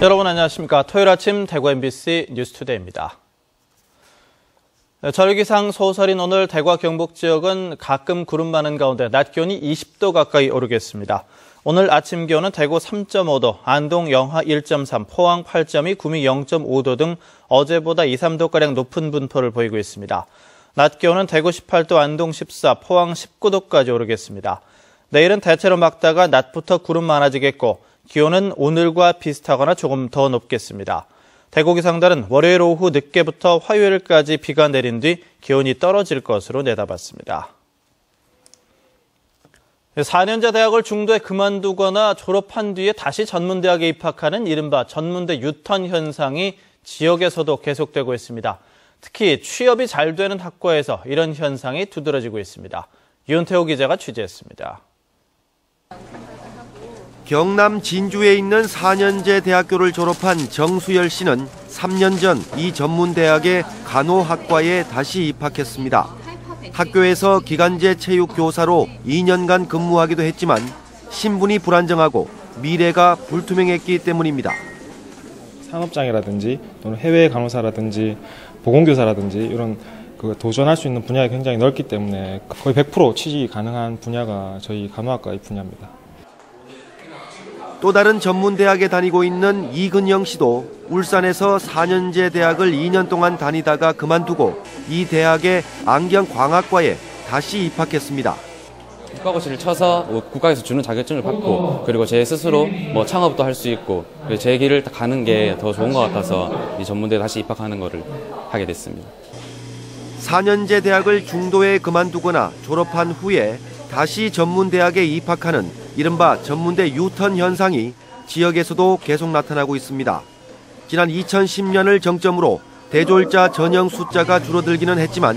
여러분 안녕하십니까. 토요일 아침 대구 MBC 뉴스투데이입니다. 절기상 소설인 오늘 대구와 경북 지역은 가끔 구름 많은 가운데 낮 기온이 20도 가까이 오르겠습니다. 오늘 아침 기온은 대구 3.5도, 안동 영하 1.3, 포항 8.2, 구미 0.5도 등 어제보다 2, 3도가량 높은 분포를 보이고 있습니다. 낮 기온은 대구 18도, 안동 14, 포항 19도까지 오르겠습니다. 내일은 대체로 맑다가 낮부터 구름 많아지겠고 기온은 오늘과 비슷하거나 조금 더 높겠습니다. 대구 기상단은 월요일 오후 늦게부터 화요일까지 비가 내린 뒤 기온이 떨어질 것으로 내다봤습니다. 4년제 대학을 중도에 그만두거나 졸업한 뒤에 다시 전문대학에 입학하는 이른바 전문대 유턴 현상이 지역에서도 계속되고 있습니다. 특히 취업이 잘 되는 학과에서 이런 현상이 두드러지고 있습니다. 윤태호 기자가 취재했습니다. 경남 진주에 있는 4년제 대학교를 졸업한 정수열 씨는 3년 전 이 전문대학의 간호학과에 다시 입학했습니다. 학교에서 기간제 체육 교사로 2년간 근무하기도 했지만 신분이 불안정하고 미래가 불투명했기 때문입니다. 산업장애라든지 또는 해외 간호사라든지 보건교사라든지 이런 도전할 수 있는 분야가 굉장히 넓기 때문에 거의 100% 취직이 가능한 분야가 저희 간호학과의 분야입니다. 또 다른 전문대학에 다니고 있는 이근영 씨도 울산에서 4년제 대학을 2년 동안 다니다가 그만두고 이 대학의 안경광학과에 다시 입학했습니다. 국가고시를 쳐서 국가에서 주는 자격증을 받고 그리고 제 스스로 창업도 할 수 있고 제 길을 가는 게 더 좋은 것 같아서 이 전문대에 다시 입학하는 것을 하게 됐습니다. 4년제 대학을 중도에 그만두거나 졸업한 후에 다시 전문대학에 입학하는 이른바 전문대 유턴 현상이 지역에서도 계속 나타나고 있습니다. 지난 2010년을 정점으로 대졸자 전형 숫자가 줄어들기는 했지만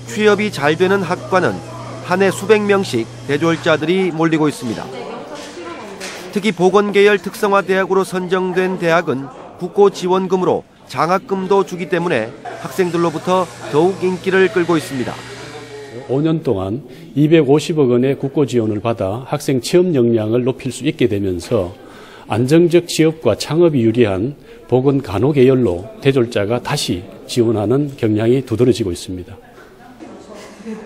취업이 잘 되는 학과는 한 해 수백 명씩 대졸자들이 몰리고 있습니다. 특히 보건계열 특성화 대학으로 선정된 대학은 국고지원금으로 장학금도 주기 때문에 학생들로부터 더욱 인기를 끌고 있습니다. 5년 동안 250억 원의 국고 지원을 받아 학생 취업 역량을 높일 수 있게 되면서 안정적 취업과 창업이 유리한 보건 간호 계열로 대졸자가 다시 지원하는 경향이 두드러지고 있습니다.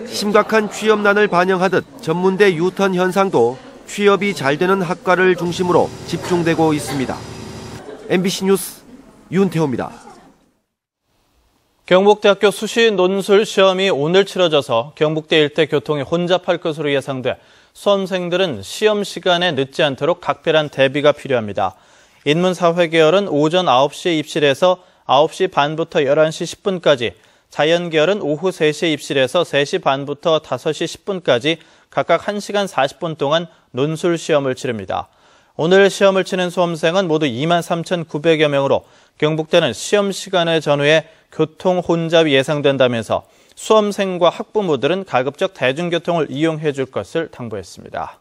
심각한 취업난을 반영하듯 전문대 유턴 현상도 취업이 잘 되는 학과를 중심으로 집중되고 있습니다. MBC 뉴스 윤태호입니다. 경북대학교 수시 논술 시험이 오늘 치러져서 경북대 일대 교통이 혼잡할 것으로 예상돼 수험생들은 시험 시간에 늦지 않도록 각별한 대비가 필요합니다. 인문사회 계열은 오전 9시에 입실해서 9시 반부터 11시 10분까지, 자연 계열은 오후 3시에 입실해서 3시 반부터 5시 10분까지 각각 1시간 40분 동안 논술 시험을 치릅니다. 오늘 시험을 치는 수험생은 모두 23,900여 명으로 경북대는 시험 시간을 전후해 교통 혼잡이 예상된다면서 수험생과 학부모들은 가급적 대중교통을 이용해 줄 것을 당부했습니다.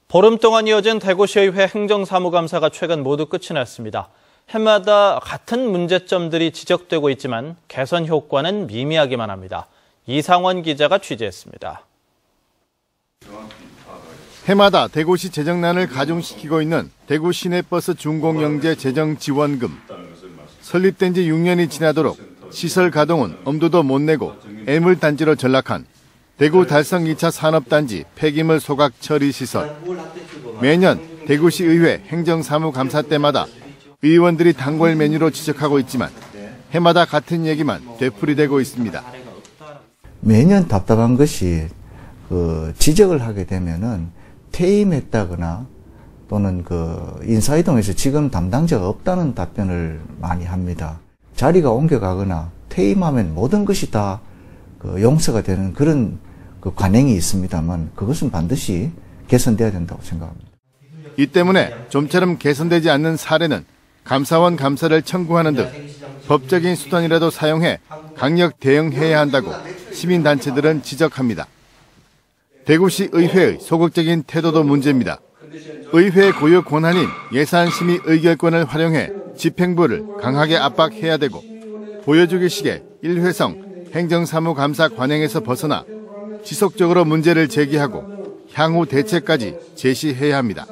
보름 동안 이어진 대구시의회 행정사무감사가 최근 모두 끝이 났습니다. 해마다 같은 문제점들이 지적되고 있지만 개선 효과는 미미하기만 합니다. 이상원 기자가 취재했습니다. 해마다 대구시 재정난을 가중시키고 있는 대구 시내버스 준공영제 재정지원금. 설립된 지 6년이 지나도록 시설 가동은 엄두도 못 내고 애물단지로 전락한 대구 달성 2차 산업단지 폐기물 소각 처리 시설. 매년 대구시 의회 행정사무감사 때마다 의원들이 단골 메뉴로 지적하고 있지만 해마다 같은 얘기만 되풀이되고 있습니다. 매년 답답한 것이 지적을 하게 되면은 퇴임했다거나 또는 인사이동에서 지금 담당자가 없다는 답변을 많이 합니다. 자리가 옮겨가거나 퇴임하면 모든 것이 다 용서가 되는 그런 관행이 있습니다만 그것은 반드시 개선돼야 된다고 생각합니다. 이 때문에 좀처럼 개선되지 않는 사례는 감사원 감사를 청구하는 등 법적인 수단이라도 사용해 강력 대응해야 한다고 시민단체들은 지적합니다. 대구시 의회의 소극적인 태도도 문제입니다. 의회 고유 권한인 예산심의 의결권을 활용해 집행부를 강하게 압박해야 되고 보여주기식의 일회성 행정사무감사 관행에서 벗어나 지속적으로 문제를 제기하고 향후 대책까지 제시해야 합니다.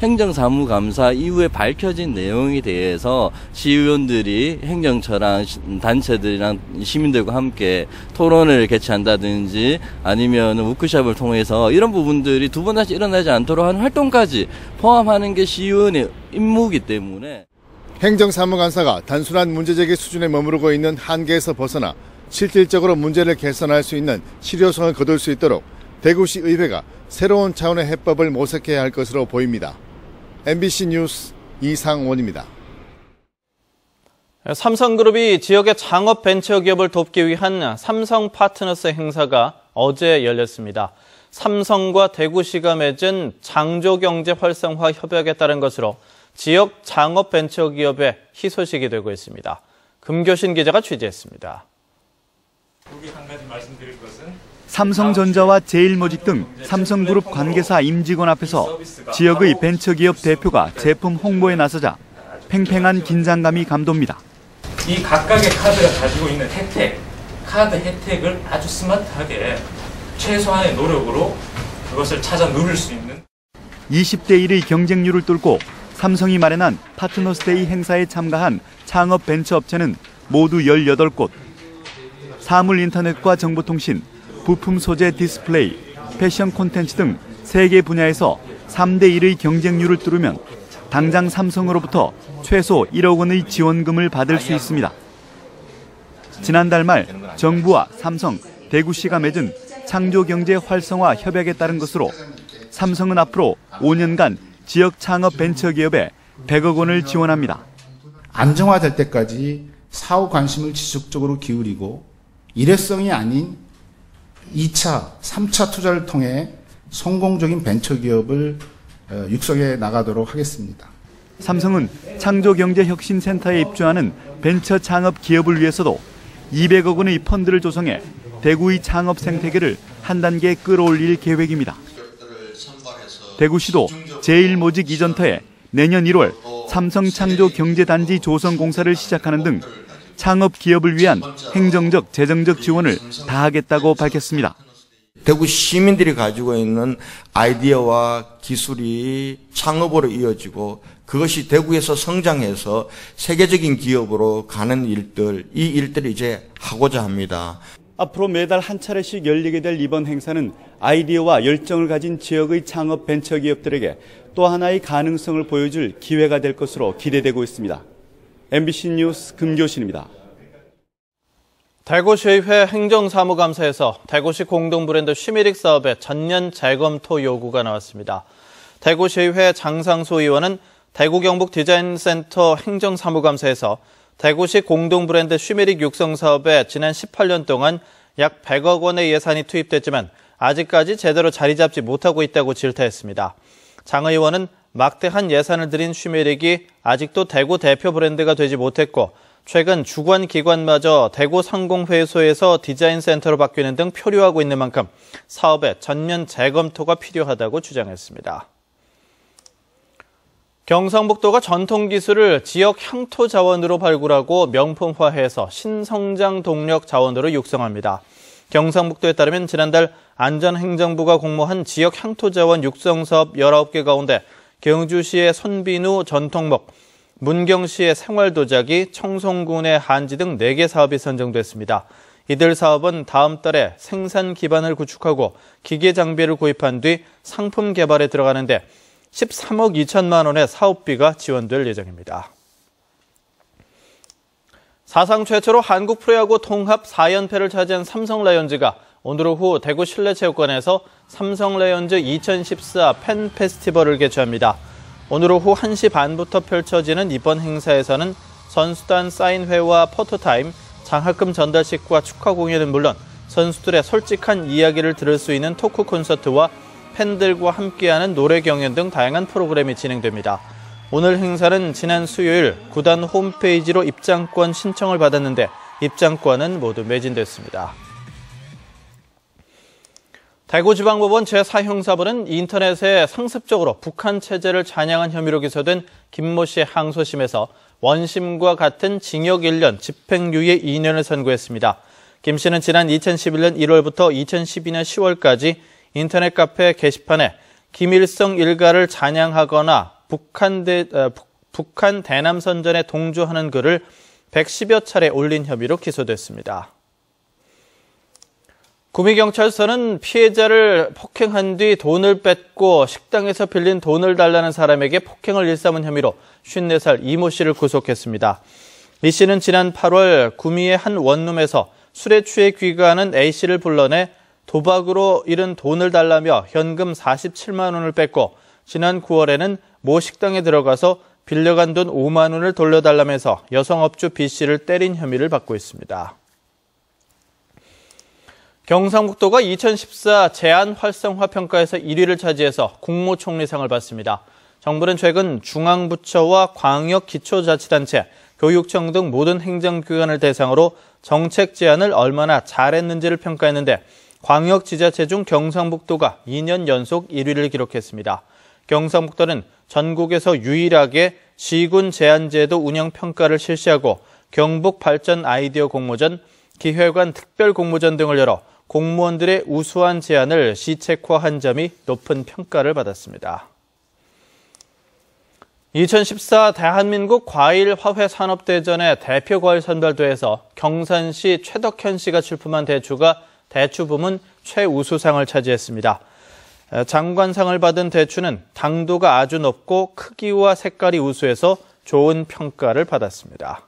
행정사무감사 이후에 밝혀진 내용에 대해서 시의원들이 행정처랑 단체들이랑 시민들과 함께 토론을 개최한다든지 아니면 워크숍을 통해서 이런 부분들이 두 번 다시 일어나지 않도록 하는 활동까지 포함하는 게 시의원의 임무이기 때문에 행정사무감사가 단순한 문제제기 수준에 머무르고 있는 한계에서 벗어나 실질적으로 문제를 개선할 수 있는 실효성을 거둘 수 있도록 대구시 의회가 새로운 차원의 해법을 모색해야 할 것으로 보입니다. MBC 뉴스 이상원입니다. 삼성그룹이 지역의 창업 벤처기업을 돕기 위한 삼성 파트너스 행사가 어제 열렸습니다. 삼성과 대구시가 맺은 창조경제 활성화 협약에 따른 것으로 지역 창업 벤처기업의 희소식이 되고 있습니다. 금교신 기자가 취재했습니다. 한 가지 말씀드릴 것은 삼성전자와 제일모직 등 삼성그룹 관계사 임직원 앞에서 지역의 벤처기업 대표가 제품 홍보에 나서자 팽팽한 긴장감이 감돕니다. 이 각각의 카드가 가지고 있는 혜택, 카드 혜택을 아주 스마트하게 최소한의 노력으로 그것을 찾아 누릴 수 있는 20대 1의 경쟁률을 뚫고 삼성이 마련한 파트너스데이 행사에 참가한 창업 벤처업체는 모두 18곳. 사물인터넷과 정보통신, 부품 소재 디스플레이, 패션 콘텐츠 등 3개 분야에서 3대 1의 경쟁률을 뚫으면 당장 삼성으로부터 최소 1억 원의 지원금을 받을 수 있습니다. 지난달 말 정부와 삼성, 대구시가 맺은 창조경제 활성화 협약에 따른 것으로 삼성은 앞으로 5년간 지역 창업 벤처기업에 100억 원을 지원합니다. 안정화될 때까지 사후 관심을 지속적으로 기울이고 일회성이 아닌 2차, 3차 투자를 통해 성공적인 벤처기업을 육성해 나가도록 하겠습니다. 삼성은 창조경제혁신센터에 입주하는 벤처 창업 기업을 위해서도 200억 원의 펀드를 조성해 대구의 창업 생태계를 한 단계 끌어올릴 계획입니다. 대구시도 제1모직 이전터에 내년 1월 삼성창조경제단지 조성 공사를 시작하는 등 창업 기업을 위한 행정적, 재정적 지원을 다하겠다고 밝혔습니다. 대구 시민들이 가지고 있는 아이디어와 기술이 창업으로 이어지고 그것이 대구에서 성장해서 세계적인 기업으로 가는 일들, 이 일들을 이제 하고자 합니다. 앞으로 매달 한 차례씩 열리게 될 이번 행사는 아이디어와 열정을 가진 지역의 창업 벤처기업들에게 또 하나의 가능성을 보여줄 기회가 될 것으로 기대되고 있습니다. MBC 뉴스 금교신입니다. 대구시의회 행정사무감사에서 대구시 공동브랜드 쉬미릭 사업의 전년 재검토 요구가 나왔습니다. 대구시의회 장상수 의원은 대구 경북 디자인센터 행정사무감사에서 대구시 공동브랜드 쉬미릭 육성 사업에 지난 18년 동안 약 100억 원의 예산이 투입됐지만 아직까지 제대로 자리 잡지 못하고 있다고 질타했습니다. 장 의원은 막대한 예산을 들인 쉬미릭이 아직도 대구 대표 브랜드가 되지 못했고 최근 주관기관마저 대구 상공회의소에서 디자인센터로 바뀌는 등 표류하고 있는 만큼 사업의 전면 재검토가 필요하다고 주장했습니다. 경상북도가 전통기술을 지역 향토 자원으로 발굴하고 명품화해서 신성장 동력 자원으로 육성합니다. 경상북도에 따르면 지난달 안전행정부가 공모한 지역 향토 자원 육성 사업 19개 가운데 경주시의 손비누 전통목, 문경시의 생활도자기, 청송군의 한지 등 4개 사업이 선정됐습니다. 이들 사업은 다음 달에 생산 기반을 구축하고 기계 장비를 구입한 뒤 상품 개발에 들어가는데 13억 2천만 원의 사업비가 지원될 예정입니다. 사상 최초로 한국 프로야구 통합 4연패를 차지한 삼성 라이온즈가 오늘 오후 대구 실내체육관에서 삼성 라이온즈 2014 팬 페스티벌을 개최합니다. 오늘 오후 1시 반부터 펼쳐지는 이번 행사에서는 선수단 사인회와 포토타임, 장학금 전달식과 축하 공연은 물론 선수들의 솔직한 이야기를 들을 수 있는 토크 콘서트와 팬들과 함께하는 노래 경연 등 다양한 프로그램이 진행됩니다. 오늘 행사는 지난 수요일 구단 홈페이지로 입장권 신청을 받았는데 입장권은 모두 매진됐습니다. 대구지방법원 제4형사부는 인터넷에 상습적으로 북한 체제를 찬양한 혐의로 기소된 김모 씨의 항소심에서 원심과 같은 징역 1년, 집행유예 2년을 선고했습니다. 김 씨는 지난 2011년 1월부터 2012년 10월까지 인터넷 카페 게시판에 김일성 일가를 찬양하거나 북한 대남선전에 동조하는 글을 110여 차례 올린 혐의로 기소됐습니다. 구미경찰서는 피해자를 폭행한 뒤 돈을 뺏고 식당에서 빌린 돈을 달라는 사람에게 폭행을 일삼은 혐의로 54살 이모 씨를 구속했습니다. 이 씨는 지난 8월 구미의 한 원룸에서 술에 취해 귀가하는 A 씨를 불러내 도박으로 잃은 돈을 달라며 현금 47만 원을 뺏고 지난 9월에는 모 식당에 들어가서 빌려간 돈 5만 원을 돌려달라면서 여성업주 B 씨를 때린 혐의를 받고 있습니다. 경상북도가 2014 제안 활성화 평가에서 1위를 차지해서 국무총리상을 받습니다. 정부는 최근 중앙부처와 광역기초자치단체, 교육청 등 모든 행정기관을 대상으로 정책 제안을 얼마나 잘했는지를 평가했는데 광역지자체 중 경상북도가 2년 연속 1위를 기록했습니다. 경상북도는 전국에서 유일하게 시군 제안제도 운영 평가를 실시하고 경북 발전 아이디어 공모전, 기획관 특별 공모전 등을 열어 공무원들의 우수한 제안을 시책화한 점이 높은 평가를 받았습니다. 2014 대한민국 과일 화훼 산업대전의 대표 과일 선발대회에서 경산시 최덕현 씨가 출품한 대추가 대추 부문 최우수상을 차지했습니다. 장관상을 받은 대추는 당도가 아주 높고 크기와 색깔이 우수해서 좋은 평가를 받았습니다.